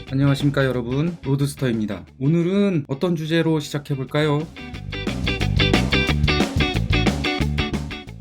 안녕하십니까 여러분, 로드스터입니다. 오늘은 어떤 주제로 시작해볼까요?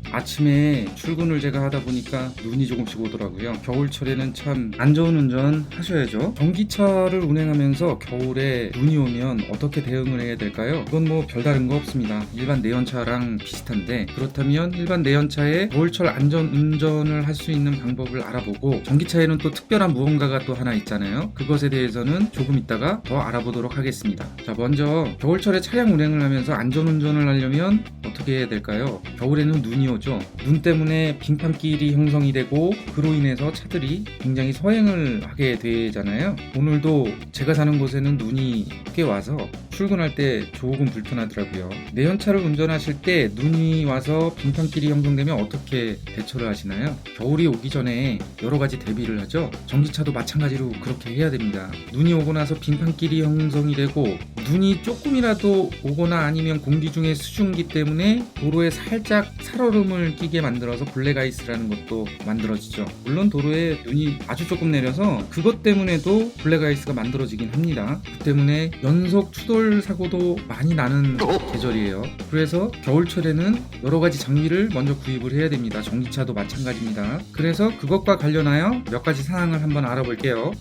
아침에 출근을 제가 하다 보니까 눈이 조금씩 오더라고요. 겨울철에는 참 안전운전 하셔야죠. 전기차를 운행하면서 겨울에 눈이 오면 어떻게 대응을 해야 될까요? 이건 뭐 별다른 거 없습니다. 일반 내연차랑 비슷한데, 그렇다면 일반 내연차의 겨울철 안전운전을 할 수 있는 방법을 알아보고, 전기차에는 또 특별한 무언가가 또 하나 있잖아요. 그것에 대해서는 조금 이따가 더 알아보도록 하겠습니다. 자, 먼저 겨울철에 차량 운행을 하면서 안전운전을 하려면 어떻게 해야 될까요? 겨울에는 눈이 오죠. 눈 때문에 빙판길이 형성이 되고, 그로 인해서 차들이 굉장히 서행을 하게 되잖아요. 오늘도 제가 사는 곳에는 눈이 꽤 와서 출근할 때 조금 불편하더라고요. 내연차를 운전하실 때 눈이 와서 빙판길이 형성되면 어떻게 대처를 하시나요? 겨울이 오기 전에 여러 가지 대비를 하죠. 전기차도 마찬가지로 그렇게 해야 됩니다. 눈이 오고 나서 빙판길이 형성이 되고, 눈이 조금이라도 오거나 아니면 공기 중에 수증기 때문에 도로에 살짝 살얼음을 끼게 만들어서 블랙아이스라는 것도 만들어지죠. 물론 도로에 눈이 아주 조금 내려서 그것 때문에도 블랙아이스가 만들어지긴 합니다. 그 때문에 연속 추돌 사고도 많이 나는 계절이에요. 그래서 겨울철에는 여러 가지 장비를 먼저 구입을 해야 됩니다. 전기차도 마찬가지입니다. 그래서 그것과 관련하여 몇 가지 사항을 한번 알아볼게요.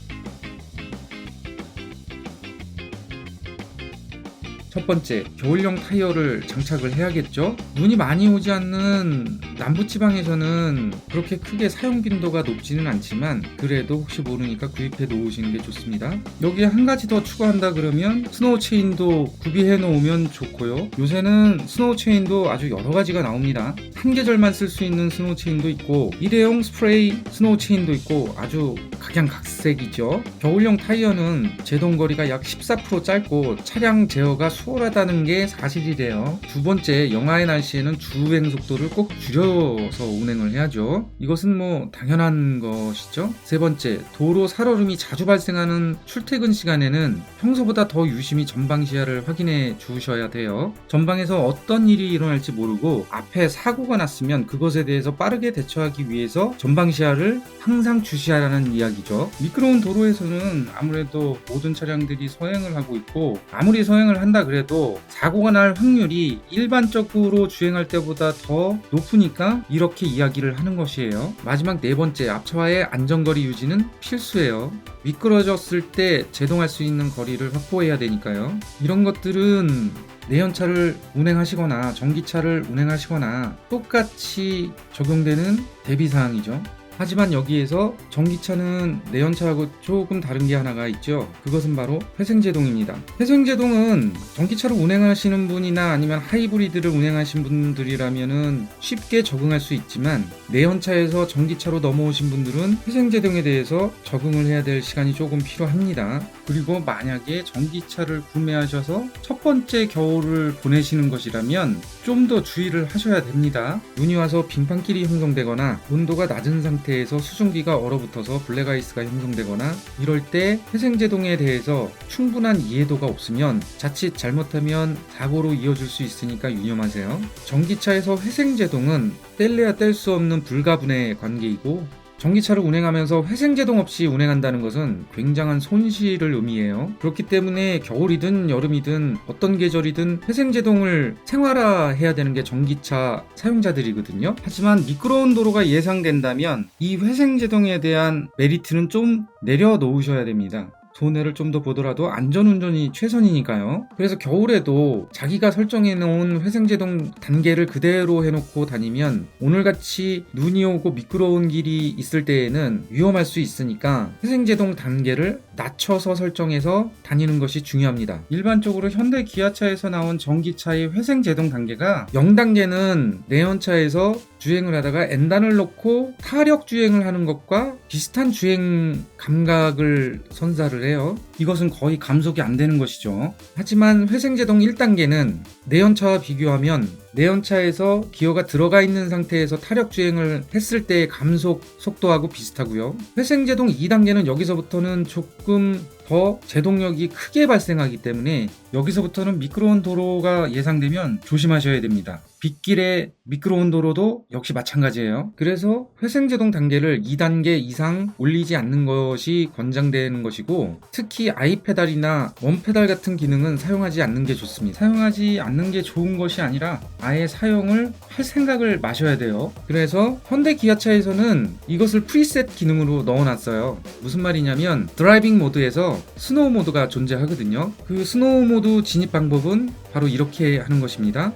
첫 번째, 겨울용 타이어를 장착을 해야겠죠. 눈이 많이 오지 않는 남부지방에서는 그렇게 크게 사용 빈도가 높지는 않지만, 그래도 혹시 모르니까 구입해 놓으시는 게 좋습니다. 여기에 한 가지 더 추가한다 그러면 스노우 체인도 구비해 놓으면 좋고요. 요새는 스노우 체인도 아주 여러 가지가 나옵니다. 한 계절만 쓸 수 있는 스노우 체인도 있고, 일회용 스프레이 스노우 체인도 있고, 아주 각양각색이죠. 겨울용 타이어는 제동거리가 약 14% 짧고 차량 제어가 수월하다는 게 사실이래요. 두 번째, 영하의 날씨에는 주행 속도를 꼭 줄여서 운행을 해야죠. 이것은 뭐 당연한 것이죠. 세 번째, 도로 살얼음이 자주 발생하는 출퇴근 시간에는 평소보다 더 유심히 전방 시야를 확인해 주셔야 돼요. 전방에서 어떤 일이 일어날지 모르고 앞에 사고가 났으면 그것에 대해서 빠르게 대처하기 위해서 전방 시야를 항상 주시하라는 이야기죠. 미끄러운 도로에서는 아무래도 모든 차량들이 서행을 하고 있고, 아무리 서행을 한다 그래도 사고가 날 확률이 일반적으로 주행할 때보다 더 높으니까 이렇게 이야기를 하는 것이에요. 마지막 네 번째, 앞차와의 안전거리 유지는 필수예요. 미끄러졌을 때 제동할 수 있는 거리를 확보해야 되니까요. 이런 것들은 내연차를 운행하시거나 전기차를 운행하시거나 똑같이 적용되는 대비사항이죠. 하지만 여기에서 전기차는 내연차하고 조금 다른 게 하나가 있죠. 그것은 바로 회생제동입니다. 회생제동은 전기차를 운행하시는 분이나 아니면 하이브리드를 운행하신 분들이라면은 쉽게 적응할 수 있지만, 내연차에서 전기차로 넘어오신 분들은 회생제동에 대해서 적응을 해야 될 시간이 조금 필요합니다. 그리고 만약에 전기차를 구매하셔서 첫 번째 겨울을 보내시는 것이라면 좀 더 주의를 하셔야 됩니다. 눈이 와서 빙판길이 형성되거나 온도가 낮은 상태에서 수증기가 얼어붙어서 블랙아이스가 형성되거나 이럴 때 회생제동에 대해서 충분한 이해도가 없으면 자칫 잘못하면 사고로 이어질 수 있으니까 유념하세요. 전기차에서 회생제동은 뗄래야 뗄 수 없는 불가분의 관계이고, 전기차를 운행하면서 회생제동 없이 운행한다는 것은 굉장한 손실을 의미해요. 그렇기 때문에 겨울이든 여름이든 어떤 계절이든 회생제동을 생활화해야 되는 게 전기차 사용자들이거든요. 하지만 미끄러운 도로가 예상된다면 이 회생제동에 대한 메리트는 좀 내려놓으셔야 됩니다. 손해를 좀 더 보더라도 안전운전이 최선이니까요. 그래서 겨울에도 자기가 설정해 놓은 회생제동 단계를 그대로 해놓고 다니면 오늘같이 눈이 오고 미끄러운 길이 있을 때에는 위험할 수 있으니까 회생제동 단계를 낮춰서 설정해서 다니는 것이 중요합니다. 일반적으로 현대 기아차에서 나온 전기차의 회생제동 단계가 0단계는 내연차에서 주행을 하다가 N단을 놓고 타력 주행을 하는 것과 비슷한 주행 감각을 선사를 해요. 이것은 거의 감속이 안 되는 것이죠. 하지만 회생제동 1단계는 내연차와 비교하면 내연차에서 기어가 들어가 있는 상태에서 타력 주행을 했을 때의 감속 속도하고 비슷하고요. 회생제동 2단계는 여기서부터는 조금 더 제동력이 크게 발생하기 때문에 여기서부터는 미끄러운 도로가 예상되면 조심하셔야 됩니다. 빗길에 미끄러운 도로도 역시 마찬가지예요. 그래서 회생제동 단계를 2단계 이상 올리지 않는 것이 권장되는 것이고, 특히 아이페달이나 원페달 같은 기능은 사용하지 않는 게 좋습니다. 사용하지 않는 게 좋은 것이 아니라 아예 사용을 할 생각을 마셔야 돼요. 그래서 현대 기아차에서는 이것을 프리셋 기능으로 넣어놨어요. 무슨 말이냐면 드라이빙 모드에서 스노우 모드가 존재하거든요. 그 스노우 모드 진입 방법은 바로 이렇게 하는 것입니다.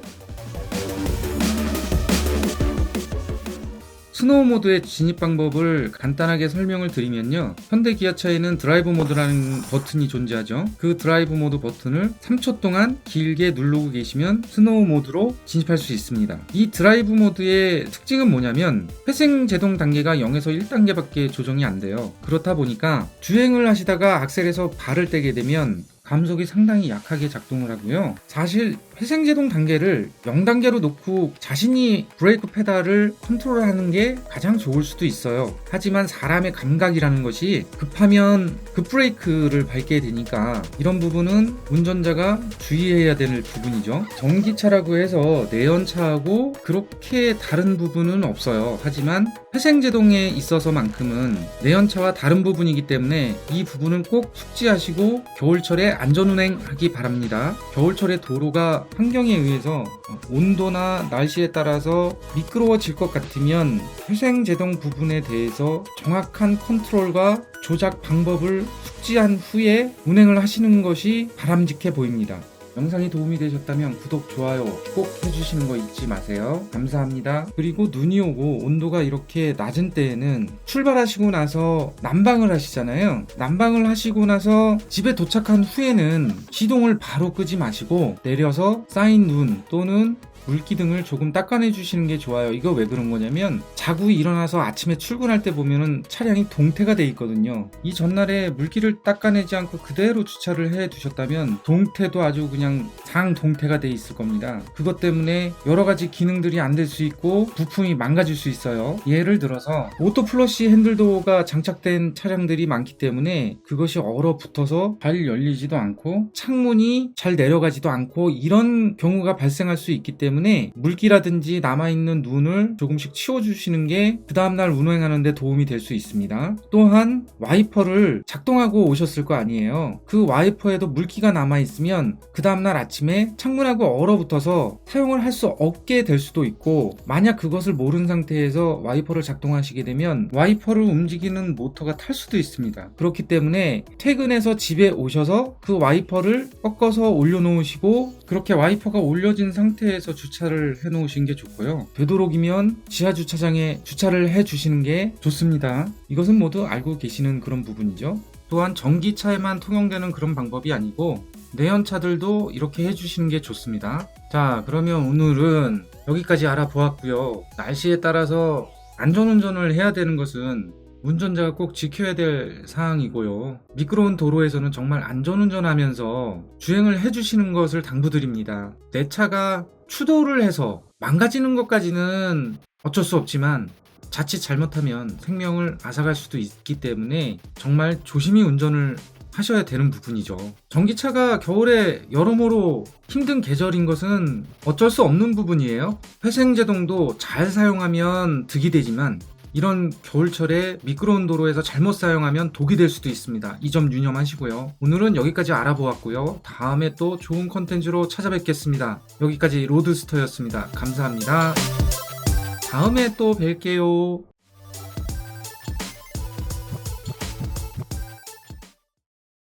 스노우 모드의 진입 방법을 간단하게 설명을 드리면요, 현대 기아차에는 드라이브 모드라는 버튼이 존재하죠. 그 드라이브 모드 버튼을 3초 동안 길게 누르고 계시면 스노우 모드로 진입할 수 있습니다. 이 드라이브 모드의 특징은 뭐냐면 회생 제동 단계가 0에서 1단계밖에 조정이 안 돼요. 그렇다 보니까 주행을 하시다가 악셀에서 발을 떼게 되면 감속이 상당히 약하게 작동을 하고요. 사실 회생제동 단계를 0단계로 놓고 자신이 브레이크 페달을 컨트롤하는 게 가장 좋을 수도 있어요. 하지만 사람의 감각이라는 것이 급하면 급브레이크를 밟게 되니까 이런 부분은 운전자가 주의해야 될 부분이죠. 전기차라고 해서 내연차하고 그렇게 다른 부분은 없어요. 하지만 회생제동에 있어서만큼은 내연차와 다른 부분이기 때문에 이 부분은 꼭 숙지하시고 겨울철에 안전운행하기 바랍니다. 겨울철에 도로가 환경에 의해서 온도나 날씨에 따라서 미끄러워질 것 같으면 회생제동 부분에 대해서 정확한 컨트롤과 조작 방법을 숙지한 후에 운행을 하시는 것이 바람직해 보입니다. 영상이 도움이 되셨다면 구독, 좋아요 꼭 해주시는 거 잊지 마세요. 감사합니다. 그리고 눈이 오고 온도가 이렇게 낮은 때에는 출발하시고 나서 난방을 하시잖아요. 난방을 하시고 나서 집에 도착한 후에는 시동을 바로 끄지 마시고 내려서 쌓인 눈 또는 물기둥을 조금 닦아내 주시는 게 좋아요. 이거 왜 그런 거냐면 자고 일어나서 아침에 출근할 때 보면은 차량이 동태가 돼 있거든요. 이 전날에 물기를 닦아내지 않고 그대로 주차를 해 두셨다면 동태도 아주 그냥 상동태가 돼 있을 겁니다. 그것 때문에 여러 가지 기능들이 안 될 수 있고 부품이 망가질 수 있어요. 예를 들어서 오토 플러시 핸들도어가 장착된 차량들이 많기 때문에 그것이 얼어붙어서 잘 열리지도 않고 창문이 잘 내려가지도 않고 이런 경우가 발생할 수 있기 때문에 물기라든지 남아있는 눈을 조금씩 치워주시는 게 그 다음날 운행하는 데 도움이 될 수 있습니다. 또한 와이퍼를 작동하고 오셨을 거 아니에요. 그 와이퍼에도 물기가 남아있으면 그 다음날 아침에 창문하고 얼어붙어서 사용을 할 수 없게 될 수도 있고, 만약 그것을 모르는 상태에서 와이퍼를 작동하시게 되면 와이퍼를 움직이는 모터가 탈 수도 있습니다. 그렇기 때문에 퇴근해서 집에 오셔서 그 와이퍼를 꺾어서 올려놓으시고 그렇게 와이퍼가 올려진 상태에서 주차를 해놓으신 게 좋고요. 되도록이면 지하 주차장에 주차를 해주시는 게 좋습니다. 이것은 모두 알고 계시는 그런 부분이죠. 또한 전기차에만 통용되는 그런 방법이 아니고 내연차들도 이렇게 해주시는 게 좋습니다. 자, 그러면 오늘은 여기까지 알아보았고요. 날씨에 따라서 안전운전을 해야 되는 것은 운전자가 꼭 지켜야 될 사항이고요. 미끄러운 도로에서는 정말 안전운전하면서 주행을 해주시는 것을 당부드립니다. 내 차가 추돌을 해서 망가지는 것까지는 어쩔 수 없지만 자칫 잘못하면 생명을 앗아갈 수도 있기 때문에 정말 조심히 운전을 하셔야 되는 부분이죠. 전기차가 겨울에 여러모로 힘든 계절인 것은 어쩔 수 없는 부분이에요. 회생제동도 잘 사용하면 득이 되지만 이런 겨울철에 미끄러운 도로에서 잘못 사용하면 독이 될 수도 있습니다. 이 점 유념하시고요. 오늘은 여기까지 알아보았고요. 다음에 또 좋은 컨텐츠로 찾아뵙겠습니다. 여기까지 로드스터였습니다. 감사합니다. 다음에 또 뵐게요.